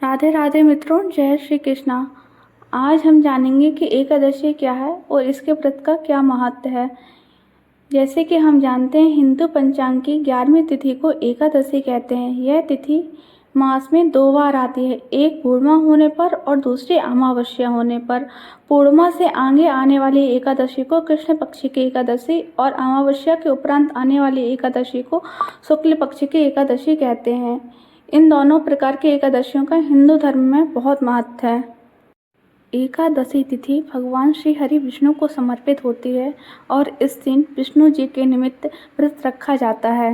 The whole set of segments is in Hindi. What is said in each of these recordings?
राधे राधे मित्रों, जय श्री कृष्णा। आज हम जानेंगे कि एकादशी क्या है और इसके व्रत का क्या महत्व है। जैसे कि हम जानते हैं, हिंदू पंचांग की 11वीं तिथि को एकादशी कहते हैं। यह तिथि मास में 2 बार आती है, एक पूर्णिमा होने पर और दूसरी अमावस्या होने पर। पूर्णिमा से आगे आने वाली एकादशी को कृष्ण पक्ष की एकादशी और अमावस्या के उपरांत आने वाली एकादशी को शुक्ल पक्ष की एकादशी कहते हैं। इन दोनों प्रकार की एकादशियों का हिंदू धर्म में बहुत महत्व है। एकादशी तिथि भगवान श्री हरि विष्णु को समर्पित होती है और इस दिन विष्णु जी के निमित्त व्रत रखा जाता है।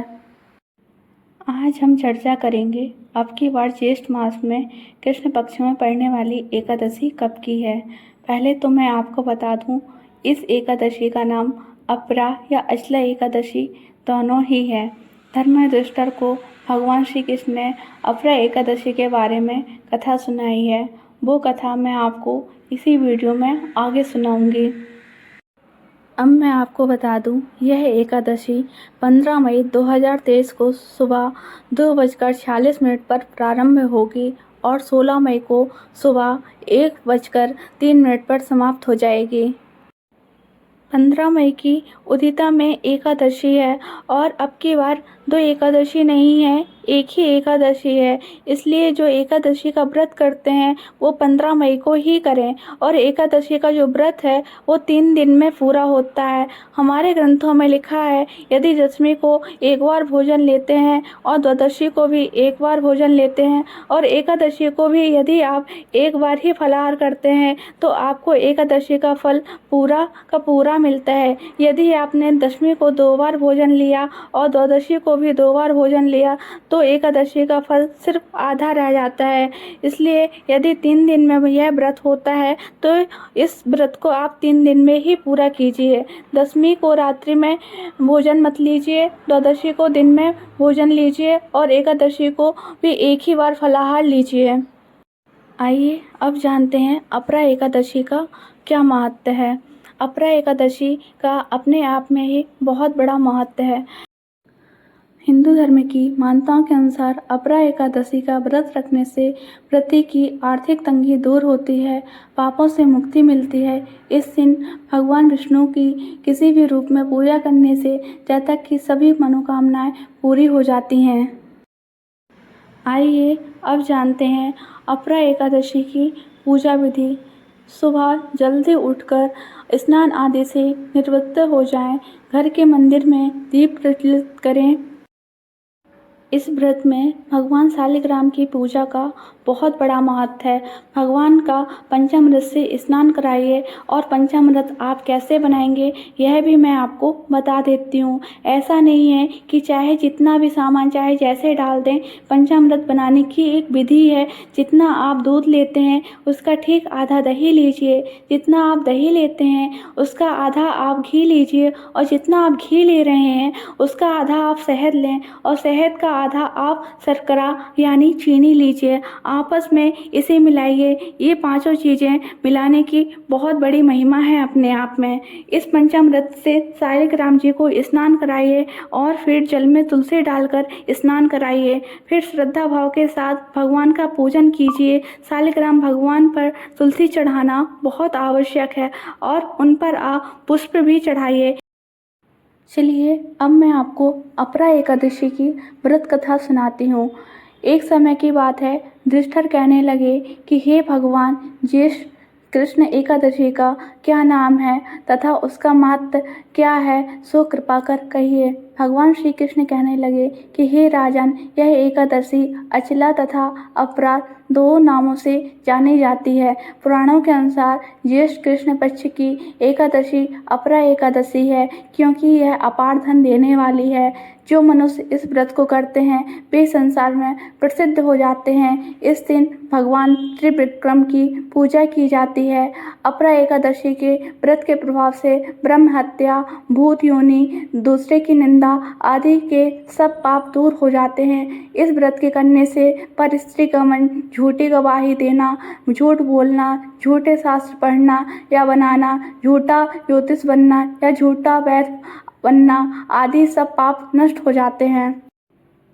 आज हम चर्चा करेंगे अब की बार ज्येष्ठ मास में कृष्ण पक्ष में पड़ने वाली एकादशी कब की है। पहले तो मैं आपको बता दूं, इस एकादशी का नाम अपरा या अचला एकादशी दोनों ही है। धर्मयुधिष्ठिर को भगवान श्री कृष्ण ने अपरा एकादशी के बारे में कथा सुनाई है। वो कथा मैं आपको इसी वीडियो में आगे सुनाऊंगी। अब मैं आपको बता दूं, यह एकादशी 15 मई 2023 को सुबह 2:46 पर प्रारंभ होगी और 16 मई को सुबह 1:03 पर समाप्त हो जाएगी। 15 मई की उदिता में एकादशी है और अब की बार 2 एकादशी नहीं है, एक ही एकादशी है। इसलिए जो एकादशी का व्रत करते हैं वो 15 मई को ही करें और एकादशी का जो व्रत है वो 3 दिन में पूरा होता है। हमारे ग्रंथों में लिखा है, यदि दशमी को एक बार भोजन लेते हैं और द्वादशी को भी एक बार भोजन लेते हैं और एकादशी को भी यदि आप एक बार ही फलाहार करते हैं तो आपको एकादशी का फल पूरा का पूरा मिलता है। यदि आपने दशमी को 2 बार भोजन लिया और द्वादशी को भी 2 बार भोजन लिया तो एकादशी का फल सिर्फ आधा रह जाता है। इसलिए यदि 3 दिन में यह व्रत होता है तो इस व्रत को आप 3 दिन में ही पूरा कीजिए। दशमी को रात्रि में भोजन मत लीजिए, द्वादशी को दिन में भोजन लीजिए और एकादशी को भी एक ही बार फलाहार लीजिए। आइए अब जानते हैं अपरा एकादशी का क्या महत्व है। अपरा एकादशी का अपने आप में ही बहुत बड़ा महत्व है। हिंदू धर्म की मान्यताओं के अनुसार अपरा एकादशी का व्रत रखने से व्रती की आर्थिक तंगी दूर होती है, पापों से मुक्ति मिलती है। इस दिन भगवान विष्णु की किसी भी रूप में पूजा करने से जातक की सभी मनोकामनाएं पूरी हो जाती हैं। आइए अब जानते हैं अपरा एकादशी की पूजा विधि। सुबह जल्दी उठकर स्नान आदि से निवृत्त हो जाएं, घर के मंदिर में दीप प्रज्वलित करें। इस व्रत में भगवान शालिग्राम की पूजा का बहुत बड़ा महत्व है। भगवान का पंचामृत से स्नान कराइए और पंचामृत आप कैसे बनाएंगे यह भी मैं आपको बता देती हूँ। ऐसा नहीं है कि चाहे जितना भी सामान चाहे जैसे डाल दें, पंचामृत बनाने की एक विधि है। जितना आप दूध लेते हैं उसका ठीक आधा दही लीजिए, जितना आप दही लेते हैं उसका आधा आप घी लीजिए और जितना आप घी ले रहे हैं उसका आधा आप शहद लें और शहद का आधा आप शर्करा यानी चीनी लीजिए। आपस में इसे मिलाइए। ये पांचों चीज़ें मिलाने की बहुत बड़ी महिमा है अपने आप में। इस पंचामृत से शालिग्राम जी को स्नान कराइए और फिर जल में तुलसी डालकर स्नान कराइए। फिर श्रद्धा भाव के साथ भगवान का पूजन कीजिए। शालिग्राम भगवान पर तुलसी चढ़ाना बहुत आवश्यक है और उन पर आप पुष्प भी चढ़ाइए। चलिए अब मैं आपको अपरा एकादशी की व्रत कथा सुनाती हूँ। एक समय की बात है, युधिष्ठिर कहने लगे कि हे भगवान, ज्येष्ठ कृष्ण एकादशी का क्या नाम है तथा उसका महत्व क्या है, सो कृपा कर कहिए। भगवान श्री कृष्ण कहने लगे कि हे राजन, यह एकादशी अचला तथा अपरा 2 नामों से जानी जाती है। पुराणों के अनुसार ज्येष्ठ कृष्ण पक्ष की एकादशी अपरा एकादशी है, क्योंकि यह अपार धन देने वाली है। जो मनुष्य इस व्रत को करते हैं वे संसार में प्रसिद्ध हो जाते हैं। इस दिन भगवान त्रिविक्रम की पूजा की जाती है। अपरा एकादशी के व्रत के प्रभाव से ब्रह्म हत्या, भूत योनि, दूसरे की निंदा आदि के सब पाप दूर हो जाते हैं। इस व्रत के करने से परस्त्री गमन, झूठी गवाही देना, झूठ बोलना, झूठे शास्त्र पढ़ना या बनाना, झूठा ज्योतिष बनना या झूठा वैद्य बनना आदि सब पाप नष्ट हो जाते हैं।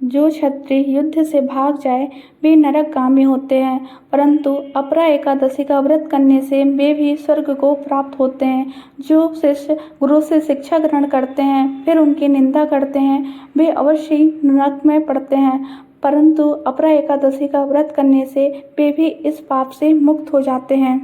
जो क्षत्रिय युद्ध से भाग जाए वे नरकगामी होते हैं, परंतु अपरा एकादशी का व्रत करने से वे भी स्वर्ग को प्राप्त होते हैं। जो शिष्य गुरु से शिक्षा ग्रहण करते हैं फिर उनकी निंदा करते हैं वे अवश्य ही नरक में पड़ते हैं, परंतु अपरा एकादशी का व्रत करने से वे भी इस पाप से मुक्त हो जाते हैं।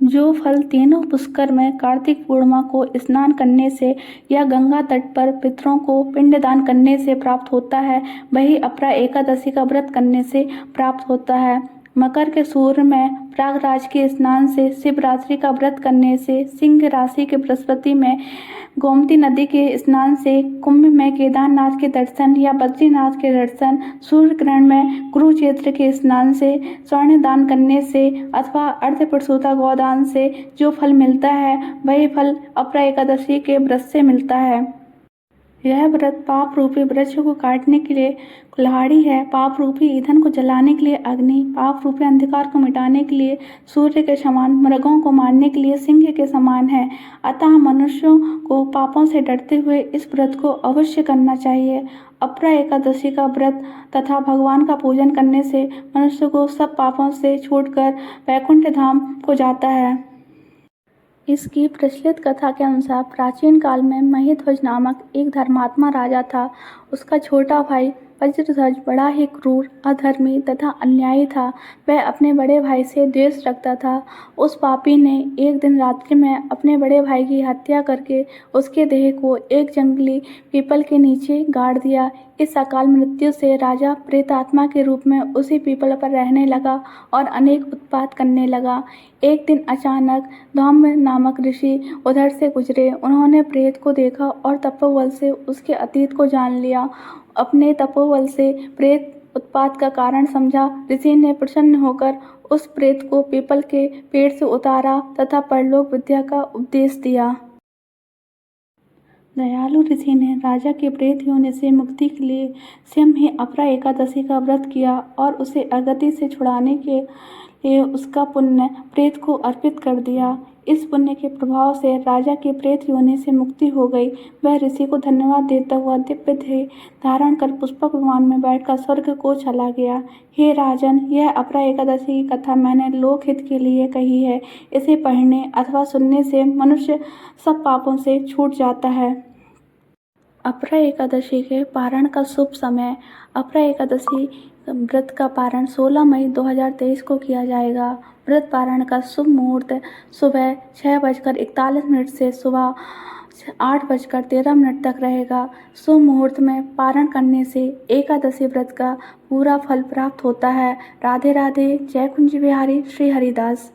जो फल तीनों पुष्कर में कार्तिक पूर्णिमा को स्नान करने से या गंगा तट पर पितरों को पिंडदान करने से प्राप्त होता है, वही अपरा एकादशी का व्रत करने से प्राप्त होता है। मकर के सूर्य में प्रयागराज के स्नान से, शिवरात्रि का व्रत करने से, सिंह राशि के बृहस्पति में गोमती नदी के स्नान से, कुंभ में केदारनाथ के दर्शन या बद्रीनाथ के दर्शन, सूर्य ग्रहण में कुरुक्षेत्र के स्नान से, स्वर्ण दान करने से अथवा अर्धप्रसूता गोदान से जो फल मिलता है वही फल अपरा एकादशी के व्रत से मिलता है। यह व्रत पाप रूपी वृक्ष को काटने के लिए कुल्हाड़ी है, पाप रूपी ईंधन को जलाने के लिए अग्नि, पाप रूपी अंधकार को मिटाने के लिए सूर्य के समान, मृगों को मारने के लिए सिंह के समान है। अतः मनुष्यों को पापों से डरते हुए इस व्रत को अवश्य करना चाहिए। अपरा एकादशी का व्रत तथा भगवान का पूजन करने से मनुष्य को सब पापों से छूटकर वैकुंठ धाम को जाता है। इसकी प्रचलित कथा के अनुसार प्राचीन काल में महिध्वज नामक एक धर्मात्मा राजा था। उसका छोटा भाई वज्रध्वज बड़ा ही क्रूर, अधर्मी तथा अन्यायी था। वह अपने बड़े भाई से द्वेष रखता था। उस पापी ने एक दिन रात्रि में अपने बड़े भाई की हत्या करके उसके देह को एक जंगली पीपल के नीचे गाड़ दिया। इस अकाल मृत्यु से राजा प्रेतात्मा के रूप में उसी पीपल पर रहने लगा और अनेक उत्पात करने लगा। एक दिन अचानक धौम्य नामक ऋषि उधर से गुजरे। उन्होंने प्रेत को देखा और तपोबल से उसके अतीत को जान लिया। अपने तपोबल से प्रेत उत्पात का कारण समझा। ऋषि ने प्रसन्न होकर उस प्रेत को पीपल के पेड़ से उतारा तथा परलोक विद्या का उपदेश दिया। दयालु ऋषि ने राजा के प्रेत योनि से मुक्ति के लिए स्वयं ही अपरा एकादशी का व्रत किया और उसे अगति से छुड़ाने के लिए उसका पुण्य प्रेत को अर्पित कर दिया। इस पुण्य के प्रभाव से राजा के प्रेत योनि से मुक्ति हो गई। वह ऋषि को धन्यवाद देता हुआ दिव्य देह धारण कर पुष्पक विमान में बैठकर स्वर्ग को चला गया। हे राजन, यह अपरा एकादशी की कथा मैंने लोकहित के लिए कही है। इसे पढ़ने अथवा सुनने से मनुष्य सब पापों से छूट जाता है। अपरा एकादशी के पारण का शुभ समय। अपरा एकादशी व्रत का पारण 16 मई 2023 को किया जाएगा। व्रत पारण का शुभ मुहूर्त सुबह 6:41 से सुबह 8:13 तक रहेगा। शुभ मुहूर्त में पारण करने से एकादशी व्रत का पूरा फल प्राप्त होता है। राधे राधे। जय कुंज बिहारी श्री हरिदास।